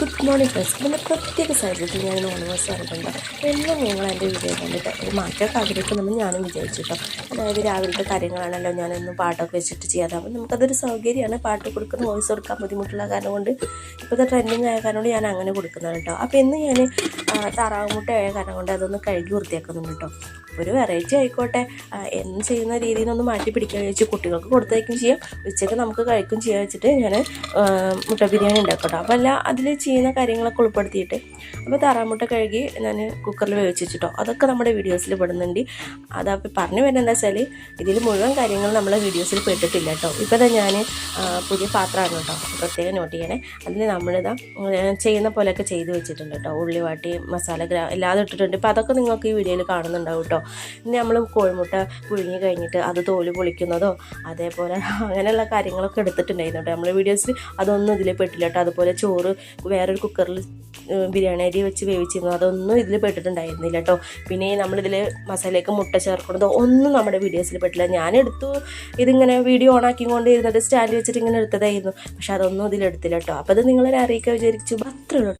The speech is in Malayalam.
Good morning friends. നമ്മുടെ പ്രത്യേക സാഹചര്യത്തിൽ ഞാൻ ഓണവേഴ്സ് പറഞ്ഞിട്ടുണ്ട്. എന്നും നിങ്ങൾ എൻ്റെ വീഡിയോ കണ്ടിട്ട് ഒരു മാറ്റമൊക്കെ ആഗ്രഹിക്കുന്നുണ്ടെന്ന് ഞാനും വിചാരിച്ചു കേട്ടോ. അതായത് രാവിലത്തെ കാര്യങ്ങളാണല്ലോ ഞാനൊന്ന് പാട്ടൊക്കെ വെച്ചിട്ട് ചെയ്യാതെ, അപ്പം നമുക്കതൊരു സൗകര്യമാണ്. പാട്ട് കൊടുക്കുന്ന വോയിസ് കൊടുക്കാൻ ബുദ്ധിമുട്ടുള്ള കാരണം കൊണ്ട്, ഇപ്പോഴത്തെ ട്രെൻഡിങ് ആയ കാരണം കൊണ്ട് ഞാൻ അങ്ങനെ കൊടുക്കുന്നതാണ് കേട്ടോ. അപ്പോൾ ഇന്ന് ഞാൻ താറാവ് മുട്ട ആയ കാരണം കൊണ്ട് അതൊന്ന് കഴുകി വൃത്തിയാക്കുന്നുണ്ട് കേട്ടോ. ഒരു വെറൈറ്റി ആയിക്കോട്ടെ, എന്ന് ചെയ്യുന്ന രീതിയിൽ നിന്ന് മാറ്റി പിടിക്കാൻ വെച്ച് കുട്ടികൾക്ക് കൊടുത്തേക്കും ചെയ്യാം, ഉച്ചയ്ക്ക് നമുക്ക് കഴിക്കും ചെയ്യാൻ വെച്ചിട്ട് ഞാൻ മുട്ട ബിരിയാണി ഉണ്ടാക്കട്ടോ. അപ്പോൾ അല്ല അതിൽ ചെയ്യുന്ന കാര്യങ്ങളൊക്കെ ഉൾപ്പെടുത്തിയിട്ട്, അപ്പോൾ താറാമുട്ട കഴുകി ഞാൻ കുക്കറിൽ വേവിച്ചിട്ടോ. അതൊക്കെ നമ്മുടെ വീഡിയോസിൽ പെടുന്നുണ്ട്. അതപ്പോൾ പറഞ്ഞു വരുന്നത് എന്താ വെച്ചാൽ, ഇതിൽ മുഴുവൻ കാര്യങ്ങൾ നമ്മളെ വീഡിയോസിൽ പെട്ടിട്ടില്ല കേട്ടോ. ഇപ്പോൾ തന്നെ ഞാൻ പുതിയ പാത്രമാണ് കേട്ടോ, പ്രത്യേകം നോട്ട് ചെയ്യണേ. അതിൽ നമ്മളിതാ ചെയ്യുന്ന പോലെയൊക്കെ ചെയ്ത് വെച്ചിട്ടുണ്ട് കേട്ടോ. ഉള്ളി വാട്ടി മസാല എല്ലാതും ഇട്ടിട്ടുണ്ട്. അപ്പോൾ അതൊക്കെ നിങ്ങൾക്ക് ഈ വീഡിയോയിൽ കാണുന്നുണ്ടാവും കേട്ടോ. ഇനി നമ്മൾ കോഴിമുട്ട പുഴുങ്ങി കഴിഞ്ഞിട്ട് അത് തോല് പൊളിക്കുന്നതോ അതേപോലെ അങ്ങനെയുള്ള കാര്യങ്ങളൊക്കെ എടുത്തിട്ടുണ്ടായിരുന്നു കേട്ടോ. നമ്മൾ വീഡിയോസിൽ അതൊന്നും ഇതിൽ പെട്ടില്ല കേട്ടോ. അതുപോലെ ചോറ് വേറൊരു കുക്കറിൽ ബിരിയാണി അരി വെച്ച് വേവിച്ചിരുന്നു, അതൊന്നും ഇതിൽ പെട്ടിട്ടുണ്ടായിരുന്നില്ല കേട്ടോ. പിന്നെ നമ്മളിതിൽ മസാലയ്ക്ക് മുട്ട ചേർക്കുന്നതോ ഒന്നും നമ്മുടെ വീഡിയോസിൽ പെട്ടില്ല. ഞാനെടുത്തു ഇതിങ്ങനെ വീഡിയോ ഓണാക്കി കൊണ്ട് ഇരുന്നത് സ്റ്റാൻഡ് വെച്ചിട്ട് ഇങ്ങനെ എടുത്തതായിരുന്നു, പക്ഷെ അതൊന്നും ഇതിലെടുത്തില്ല കേട്ടോ. അപ്പോൾ അത് നിങ്ങളെ അറിയിക്കാൻ വിചാരിച്ചു, അത്രയുള്ളൂ.